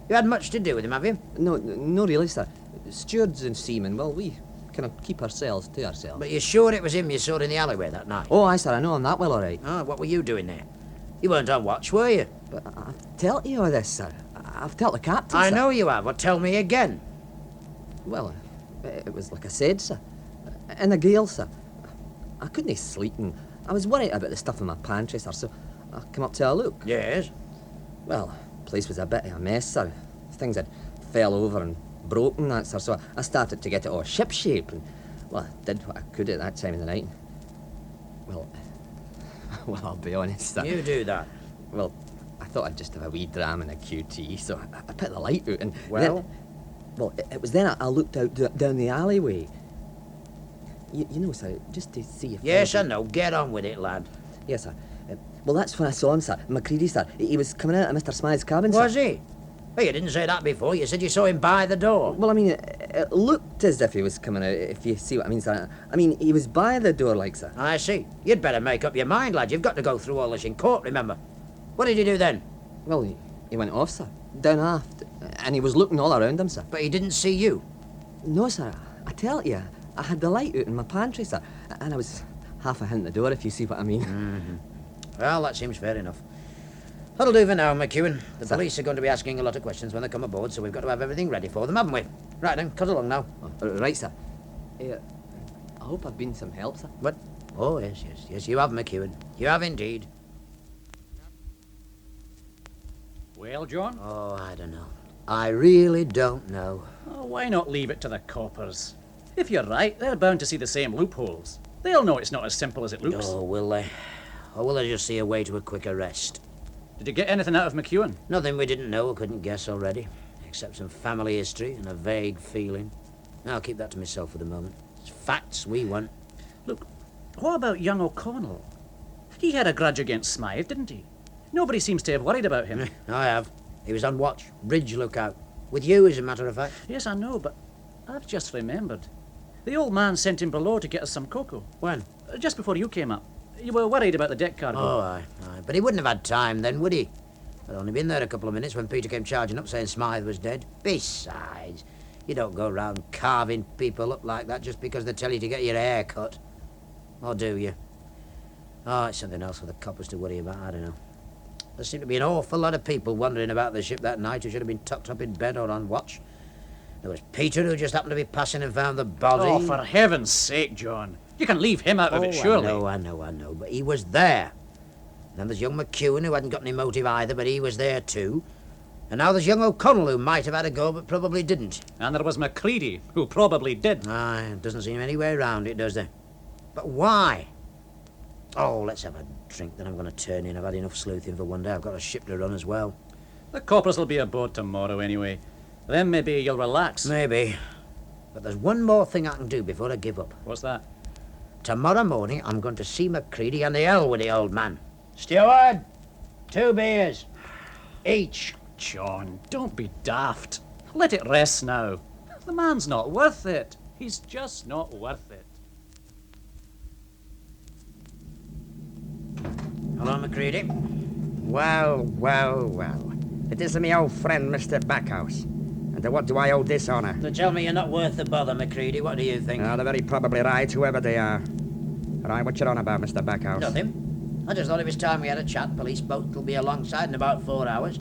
You had much to do with him, have you? No really, sir. Stewards and seamen, well, we kind of keep ourselves to ourselves. But you're sure it was him you saw in the alleyway that night? Oh, aye, sir, I know him that well, all right. Ah, what were you doing there? You weren't on watch, were you? But I've told you all this, sir. I've told the captain, I sir. know you have, but tell me again. Well, it was like I said, sir. In the Gale, sir. I couldn't sleep and I was worried about the stuff in my pantry, sir, so I come up to a look. Yes? Well, the place was a bit of a mess, sir. Things had fell over and broken, that, sir, so I started to get it all ship-shape and, well, I did what I could at that time of the night. Well, I'll be honest, sir. You do that? Well, I thought I'd just have a wee dram and a QT, so I put the light out and... Well? Then, well, it was then I looked out down the alleyway. You know, sir, just to see if... Yes, I know. Get on with it, lad. Yes, sir. Well, that's when I saw him, sir. Macready, sir. He was coming out of Mr. Smythe's cabin, sir. Was he? Well, you didn't say that before. You said you saw him by the door. Well, I mean, it looked as if he was coming out, if you see what I mean, sir. I mean, he was by the door, like, sir. I see. You'd better make up your mind, lad. You've got to go through all this in court, remember? What did you do then? Well, he went off, sir. Down aft. And he was looking all around him, sir. But he didn't see you? No, sir. I tell you, I had the light out in my pantry, sir. And I was half a hint the door, if you see what I mean. Mm-hmm. Well, that seems fair enough. That'll do for now, McEwan. The police are going to be asking a lot of questions when they come aboard, so we've got to have everything ready for them, haven't we? Right then, cut along now. Right, sir. I hope I've been some help, sir. What? Oh, yes, you have, McEwan. You have indeed. Well, John? Oh, I don't know. I really don't know. Oh, why not leave it to the coppers? If you're right, they're bound to see the same loopholes. They'll know it's not as simple as it looks. Oh, will they? Or will they just see a way to a quick arrest? Did you get anything out of McEwan? Nothing we didn't know or couldn't guess already, except some family history and a vague feeling. I'll keep that to myself for the moment. It's facts we want. Look, what about young O'Connell? He had a grudge against Smythe, didn't he? Nobody seems to have worried about him. I have. He was on watch. Bridge lookout. With you, as a matter of fact. Yes, I know, but I've just remembered. The old man sent him below to get us some cocoa. When? Just before you came up. You were worried about the deck cargo. Oh, aye. But he wouldn't have had time then, would he? I'd only been there a couple of minutes when Peter came charging up saying Smythe was dead. Besides, you don't go round carving people up like that just because they tell you to get your hair cut. Or do you? Oh, it's something else for the coppers to worry about, I don't know. There seemed to be an awful lot of people wandering about the ship that night who should have been tucked up in bed or on watch. There was Peter, who just happened to be passing and found the body. Oh, for heaven's sake, John. You can leave him out of it, surely. I know, but he was there. And then there's young McEwan, who hadn't got any motive either, but he was there too. And now there's young O'Connell, who might have had a go, but probably didn't. And there was Macready, who probably did. Aye, it doesn't seem any way around it, does there? But why? Oh, let's have a drink, then I'm going to turn in. I've had enough sleuthing for one day. I've got a ship to run as well. The coppers will be aboard tomorrow anyway. Then maybe you'll relax. Maybe. But there's one more thing I can do before I give up. What's that? Tomorrow morning, I'm going to see Macready and the hell with the old man. Steward, 2 beers. Each. John, don't be daft. Let it rest now. The man's not worth it. He's just not worth it. Hello, Macready. Well, well, well. It is me old friend, Mr. Backhouse. And to what do I owe this honour? So tell me you're not worth the bother, Macready. What do you think? They're very probably right, whoever they are. Right, what you on about, Mr. Backhouse? Nothing. I just thought it was time we had a chat. Police boat will be alongside in about 4 hours.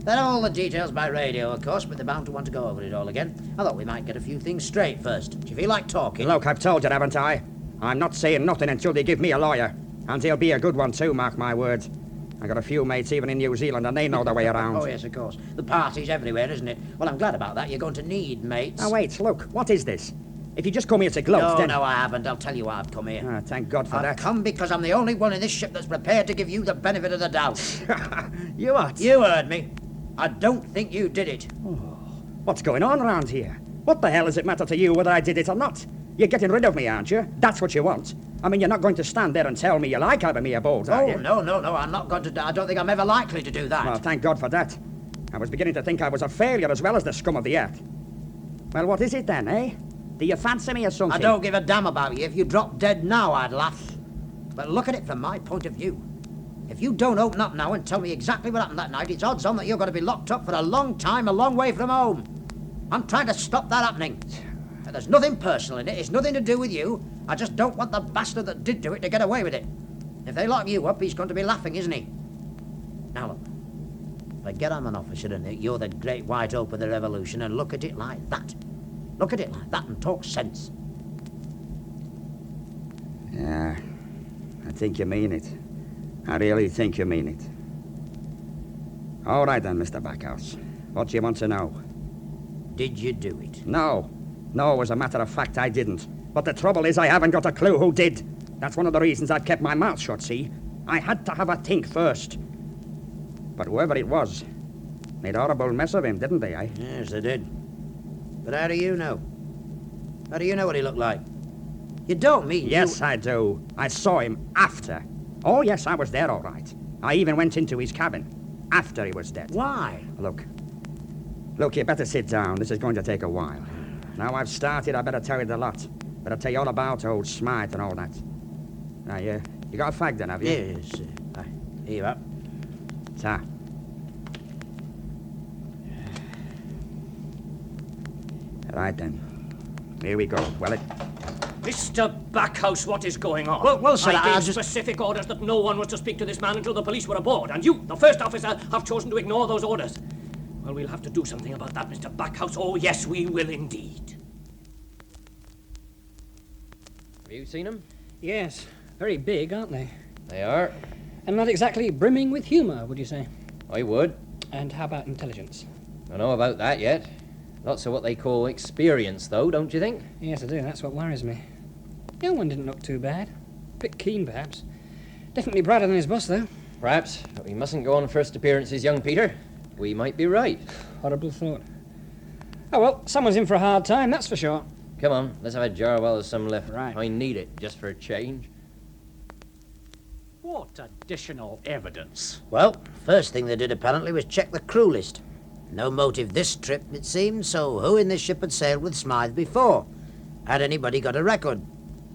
They'll have all the details by radio, of course, but they're bound to want to go over it all again. I thought we might get a few things straight first. Do you feel like talking? Look, I've told you, haven't I? I'm not saying nothing until they give me a lawyer. And he'll be a good one too, mark my words. I got a few mates even in New Zealand, and they know their way around. Oh, yes, of course. The party's everywhere, isn't it? Well, I'm glad about that. You're going to need mates. Now, wait, look, what is this? If you just come here to gloat, No, then... no, I haven't. I'll tell you why I've come here. Thank God for I've that. come because I'm the only one in this ship that's prepared to give you the benefit of the doubt. You what? You heard me. I don't think you did it. What's going on around here? What the hell does it matter to you whether I did it or not? You're getting rid of me, aren't you? That's what you want. I mean, you're not going to stand there and tell me you like having me aboard, are you? No, I'm not going to... I don't think I'm ever likely to do that. Well, thank God for that. I was beginning to think I was a failure as well as the scum of the earth. Well, what is it then, eh? Do you fancy me or something? I don't give a damn about you. If you drop dead now, I'd laugh. But look at it from my point of view. If you don't open up now and tell me exactly what happened that night, it's odds on that you're going to be locked up for a long time, a long way from home. I'm trying to stop that happening. And there's nothing personal in it. It's nothing to do with you. I just don't want the bastard that did do it to get away with it. If they lock you up, he's going to be laughing, isn't he? Now look, forget I'm an officer and that you're the great white hope of the revolution, and look at it like that. Look at it like that and talk sense. Yeah, I think you mean it. I really think you mean it. All right then, Mr. Backhouse. What do you want to know? Did you do it? No. No, as a matter of fact, I didn't. But the trouble is I haven't got a clue who did. That's one of the reasons I've kept my mouth shut, see? I had to have a think first. But whoever it was, made a horrible mess of him, didn't they, eh? Yes, they did. But how do you know? How do you know what he looked like? You don't mean Yes, I do. I saw him after. Oh, yes, I was there all right. I even went into his cabin after he was dead. Why? Look, you better sit down. This is going to take a while. Now I've started, I better tell you the lot. Better tell you all about old Smythe and all that. Now, you got a fag then, have you? Yes. Here you are. Ta. Right then. Here we go. Well, Mr. Backhouse, what is going on? Well, sir, I gave specific orders that no one was to speak to this man until the police were aboard, and you, the first officer, have chosen to ignore those orders. Well, we'll have to do something about that, Mr. Backhouse. Oh, yes, we will indeed. Have you seen them? Yes, very big, aren't they? They are. And not exactly brimming with humour, would you say? I would. And how about intelligence? I don't know about that yet. Lots of what they call experience, though, don't you think? Yes, I do. That's what worries me. The young one didn't look too bad. Bit keen, perhaps. Definitely brighter than his boss, though. Perhaps, but we mustn't go on first appearances, young Peter. We might be right. Horrible thought. Oh, well, someone's in for a hard time, that's for sure. Come on, let's have a jar while there's some left. Right. I need it, just for a change. What additional evidence? Well, first thing they did apparently was check the crew list. No motive this trip, it seems, so who in this ship had sailed with Smythe before? Had anybody got a record?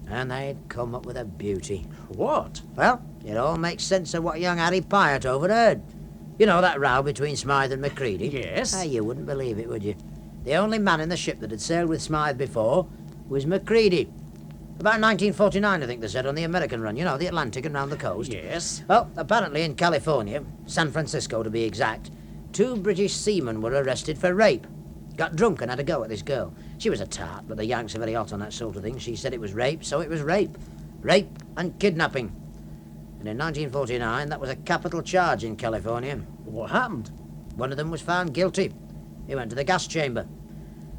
And they'd come up with a beauty. What? Well, it all makes sense of what young Harry Piett overheard. You know that row between Smythe and Macready? Yes. Ah, you wouldn't believe it, would you? The only man in the ship that had sailed with Smythe before was Macready. About 1949, I think they said, on the American run, you know, the Atlantic and round the coast. Yes. Well, apparently in California, San Francisco to be exact, 2 British seamen were arrested for rape. Got drunk and had a go at this girl. She was a tart, but the Yanks are very hot on that sort of thing. She said it was rape, so it was rape. Rape and kidnapping. And in 1949, that was a capital charge in California. What happened? One of them was found guilty. He went to the gas chamber.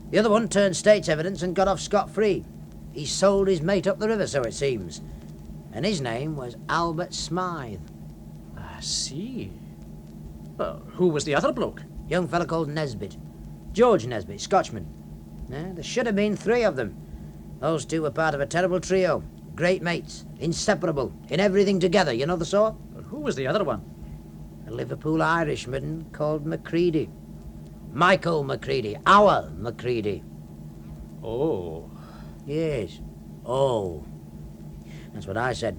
The other one turned state's evidence and got off scot-free. He sold his mate up the river, so it seems. And his name was Albert Smythe. I see. Who was the other bloke? Young fella called Nesbitt. George Nesbitt, Scotchman. There should have been 3 of them. Those 2 were part of a terrible trio. Great mates, inseparable, in everything together, you know the sort? Who was the other one? A Liverpool Irishman called Macready. Michael Macready, our Macready. Oh. Yes. Oh. That's what I said.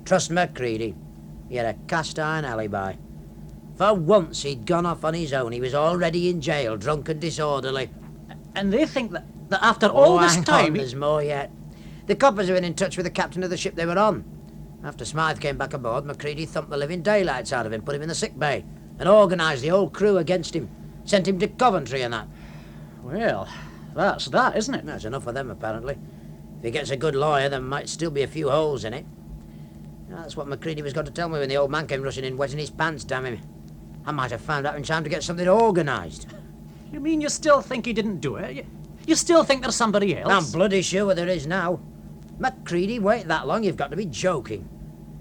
Trust Macready. He had a cast-iron alibi. For once he'd gone off on his own. He was already in jail, drunk and disorderly. And they think that after all this hang time... on, there's more yet. The coppers have been in touch with the captain of the ship they were on. After Smythe came back aboard, Macready thumped the living daylights out of him, put him in the sick bay, and organised the whole crew against him. Sent him to Coventry and that. Well, that's that, isn't it? That's enough for them, apparently. If he gets a good lawyer, there might still be a few holes in it. That's what Macready was going to tell me when the old man came rushing in, wetting his pants, damn him. I might have found out in time to get something organised. You mean you still think he didn't do it? You still think there's somebody else? I'm bloody sure there is now. Macready, wait that long? You've got to be joking.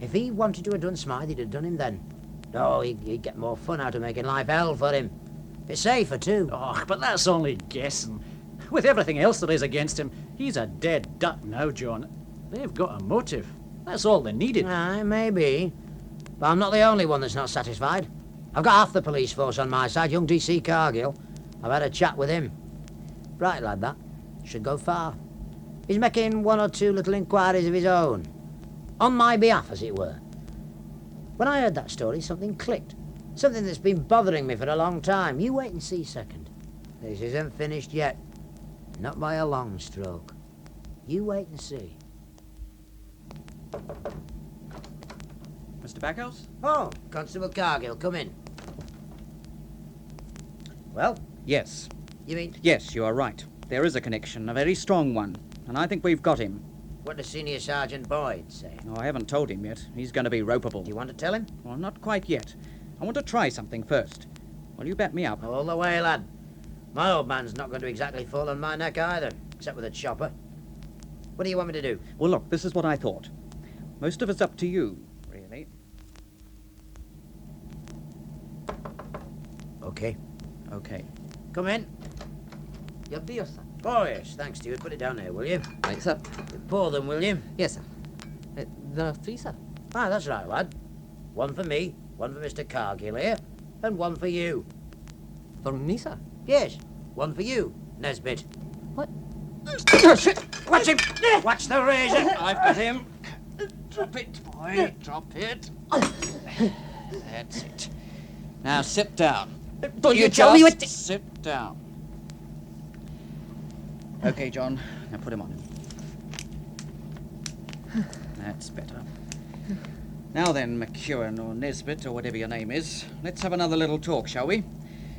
If he wanted to have done Smythe, he'd have done him then. Oh, he'd get more fun out of making life hell for him. It's safer, too. Oh, but that's only guessing. With everything else there is against him, he's a dead duck now, John. They've got a motive. That's all they needed. Aye, maybe. But I'm not the only one that's not satisfied. I've got half the police force on my side, young DC Cargill. I've had a chat with him. Bright lad, that. Should go far. He's making one or two little inquiries of his own. On my behalf, as it were. When I heard that story, something clicked. Something that's been bothering me for a long time. You wait and see, second. This isn't finished yet. Not by a long stroke. You wait and see. Mr. Backhouse? Oh, Constable Cargill, come in. Well? Yes. You mean? Yes, you are right. There is a connection, a very strong one, and I think we've got him. What does Senior Sergeant Boyd say? Oh, I haven't told him yet. He's going to be ropeable. Do you want to tell him? Well, not quite yet. I want to try something first. Will you back me up? All the way, lad. My old man's not going to exactly fall on my neck either, except with a chopper. What do you want me to do? Well, look, this is what I thought. Most of it's up to you, really. Okay. Okay. Come in. Your beer, sir. Oh, yes, thanks, Stuart. Put it down there, will you? Right, sir. Pour them, will you? Yes, sir. There are 3, sir. Ah, that's right, lad. One for me, one for Mr. Cargill here, and one for you. For me, sir? Yes, one for you, Nesbit. What? Watch him! Watch the razor! I've got him. Drop it, boy. Drop it. That's it. Now sit down. Don't you tell me what to... Sit down. Okay, John. Now put him on. That's better. Now then, McEwan or Nesbit or whatever your name is, let's have another little talk, shall we?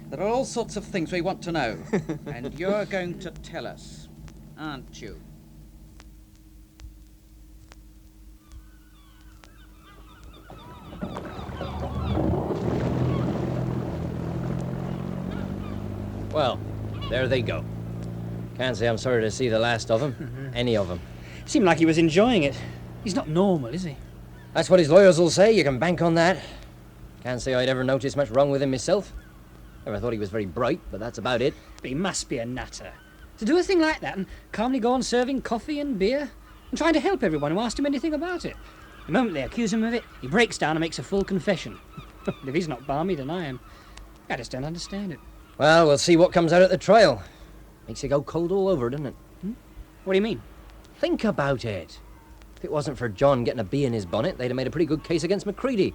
There are all sorts of things we want to know, and you're going to tell us, aren't you? Well, there they go. Can't say I'm sorry to see the last of them. Any of them. Seemed like he was enjoying it. He's not normal, is he? That's what his lawyers will say. You can bank on that. Can't say I'd ever noticed much wrong with him myself. Never thought he was very bright, but that's about it. But he must be a nutter. To do a thing like that and calmly go on serving coffee and beer and trying to help everyone who asked him anything about it. The moment they accuse him of it, he breaks down and makes a full confession. But if he's not balmy, then I am. I just don't understand it. Well, we'll see what comes out at the trial. Makes you go cold all over, doesn't it? What do you mean? Think about it. If it wasn't for John getting a bee in his bonnet, they'd have made a pretty good case against Macready.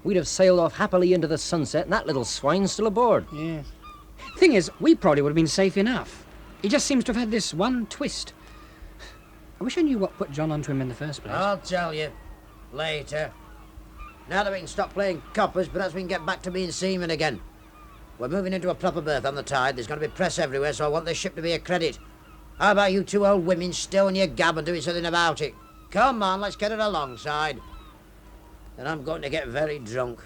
We'd have sailed off happily into the sunset, and that little swine's still aboard. Yeah. Thing is, we probably would have been safe enough. He just seems to have had this one twist. I wish I knew what put John onto him in the first place. I'll tell you. Later. Now that we can stop playing coppers, perhaps we can get back to being seamen again. We're moving into a proper berth on the tide. There's going to be press everywhere, so I want this ship to be a credit. How about you two old women stowing your gab and doing something about it? Come on, let's get it alongside. Then I'm going to get very drunk.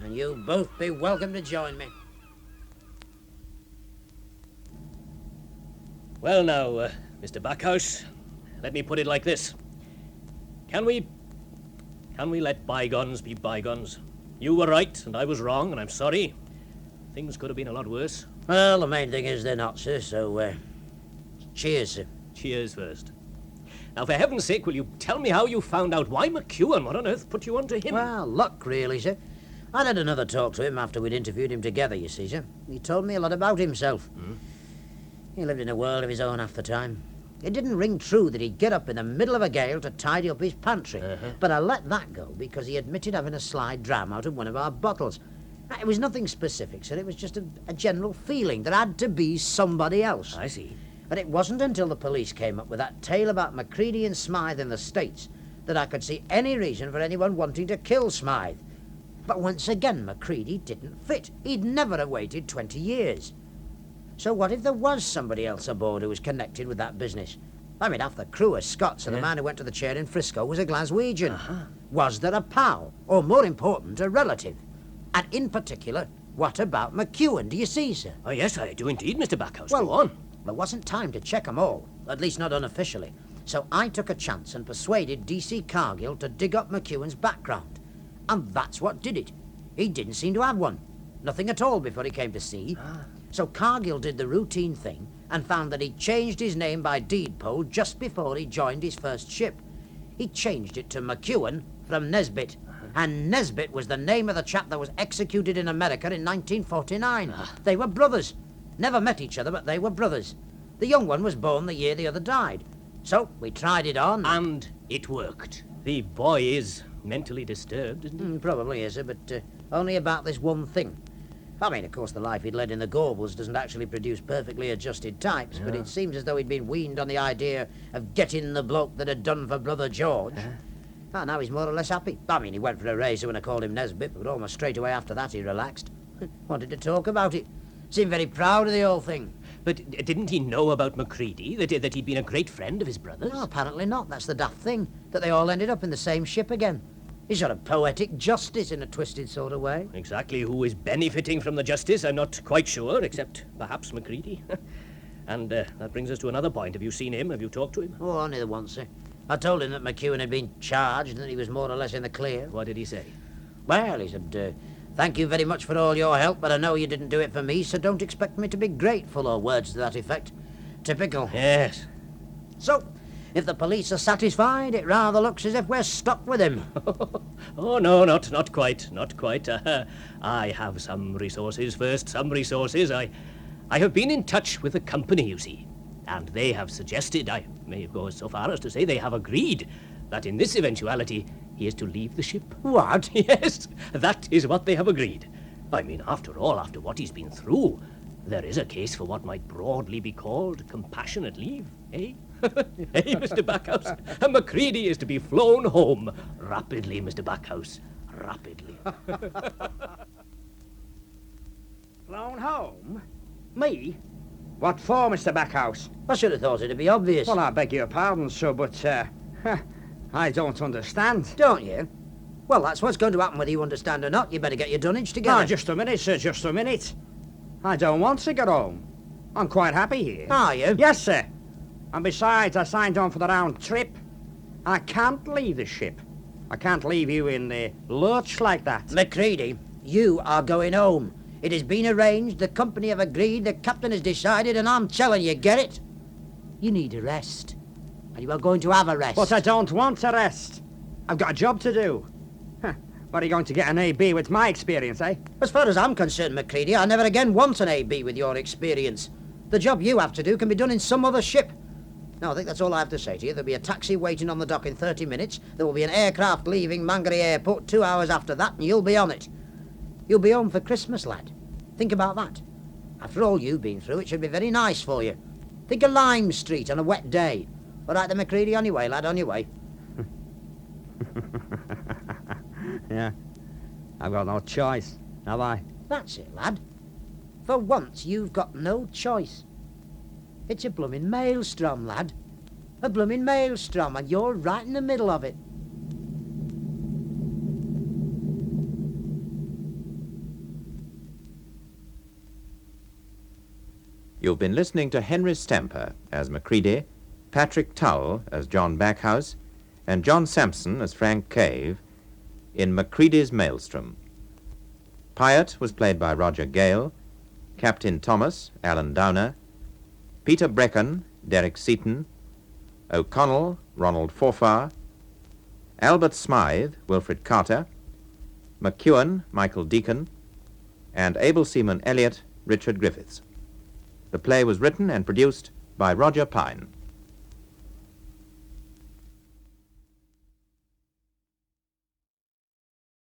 And you'll both be welcome to join me. Well now, Mr. Backhouse, let me put it like this. Can we let bygones be bygones? You were right, and I was wrong, and I'm sorry. Things could have been a lot worse. Well, the main thing is they're not, sir, so, cheers, sir. Cheers first. Now, for heaven's sake, will you tell me how you found out why McEwan, what on earth, put you onto him? Well, luck, really, sir. I had another talk to him after we'd interviewed him together, you see, sir. He told me a lot about himself. He lived in a world of his own half the time. It didn't ring true that he'd get up in the middle of a gale to tidy up his pantry. But I let that go because he admitted having a sly dram out of one of our bottles. It was nothing specific, sir. It was just a general feeling there had to be somebody else. I see. And it wasn't until the police came up with that tale about Macready and Smythe in the States that I could see any reason for anyone wanting to kill Smythe. But once again, Macready didn't fit. He'd never have waited 20 years. So what if there was somebody else aboard who was connected with that business? I mean, half the crew are Scots, and the man who went to the chair in Frisco was a Glaswegian. Was there a pal, or more important, a relative? And in particular, what about McEwan, do you see, sir? Oh, yes, I do indeed, Mr. Backhouse. Well, Go on. There wasn't time to check 'em all, at least not unofficially. So I took a chance and persuaded DC Cargill to dig up McEwan's background. And that's what did it. He didn't seem to have one. Nothing at all before he came to sea. So Cargill did the routine thing and found that he'd changed his name by deed poll just before he joined his first ship. He changed it to McEwan from Nesbit. And Nesbit was the name of the chap that was executed in America in 1949. They were brothers. Never met each other, but they were brothers. The young one was born the year the other died. So we tried it on. And it worked. The boy is mentally disturbed, isn't he? Probably is, but only about this one thing. I mean, of course, the life he'd led in the Gorbals doesn't actually produce perfectly adjusted types, but it seems as though he'd been weaned on the idea of getting the bloke that had done for Brother George. And now he's more or less happy. I mean, he went for a razor when I called him Nesbit, but almost straight away after that he relaxed. Wanted to talk about it. Seemed very proud of the whole thing. But didn't he know about Macready, that he'd been a great friend of his brother's? No, apparently not. That's the daft thing, that they all ended up in the same ship again. He's sort of poetic justice in a twisted sort of way. Exactly who is benefiting from the justice, I'm not quite sure, except perhaps Macready. And that brings us to another point. Have you seen him? Have you talked to him? Oh, only the once, sir. I told him that McEwan had been charged and that he was more or less in the clear. What did he say? Well, he said, thank you very much for all your help, but I know you didn't do it for me, so don't expect me to be grateful, or words to that effect. Typical. Yes. So, if the police are satisfied, it rather looks as if we're stuck with him. Oh, no, not quite, not quite. I have some resources first, some resources. I have been in touch with the company, you see, and they have suggested, I may go so far as to say they have agreed, that in this eventuality he is to leave the ship. What? Yes, that is what they have agreed. I mean, after all, after what he's been through, there is a case for what might broadly be called compassionate leave, eh? Hey, Mr. Backhouse, Macready is to be flown home. Rapidly, Mr. Backhouse, rapidly. Flown home? Me? What for, Mr. Backhouse? I should have thought it'd be obvious. Well, I beg your pardon, sir, but, I don't understand. Don't you? Well, that's what's going to happen whether you understand or not. You better get your dunnage together. Ah, just a minute, sir, just a minute. I don't want to get home. I'm quite happy here. Are you? Yes, sir. And besides, I signed on for the round trip. I can't leave the ship. I can't leave you in the lurch like that. Macready, you are going home. It has been arranged, the company have agreed, the captain has decided, and I'm telling you, get it? You need a rest. And you are going to have a rest. But I don't want a rest. I've got a job to do. What, are you going to get an AB with my experience, eh? As far as I'm concerned, Macready, I never again want an AB with your experience. The job you have to do can be done in some other ship. Now, I think that's all I have to say to you. There'll be a taxi waiting on the dock in 30 minutes. There will be an aircraft leaving Macready Airport 2 hours after that, and you'll be on it. You'll be home for Christmas, lad. Think about that. After all you've been through, it should be very nice for you. Think of Lime Street on a wet day. All right then, Macready, on your way, lad, on your way. Yeah. I've got no choice, have I? That's it, lad. For once, you've got no choice. It's a blooming maelstrom, lad. A blooming maelstrom, and you're right in the middle of it. You've been listening to Henry Stamper as Macready, Patrick Tull as John Backhouse, and John Samson as Frank Cave in Macready's Maelstrom. Piett was played by Roger Gale, Captain Thomas, Alan Downer, Peter Breckon, Derek Seaton, O'Connell, Ronald Forfar, Albert Smythe, Wilfrid Carter, McEwan, Michael Deacon, and able seaman Elliot, Richard Griffiths. The play was written and produced by Roger Pine.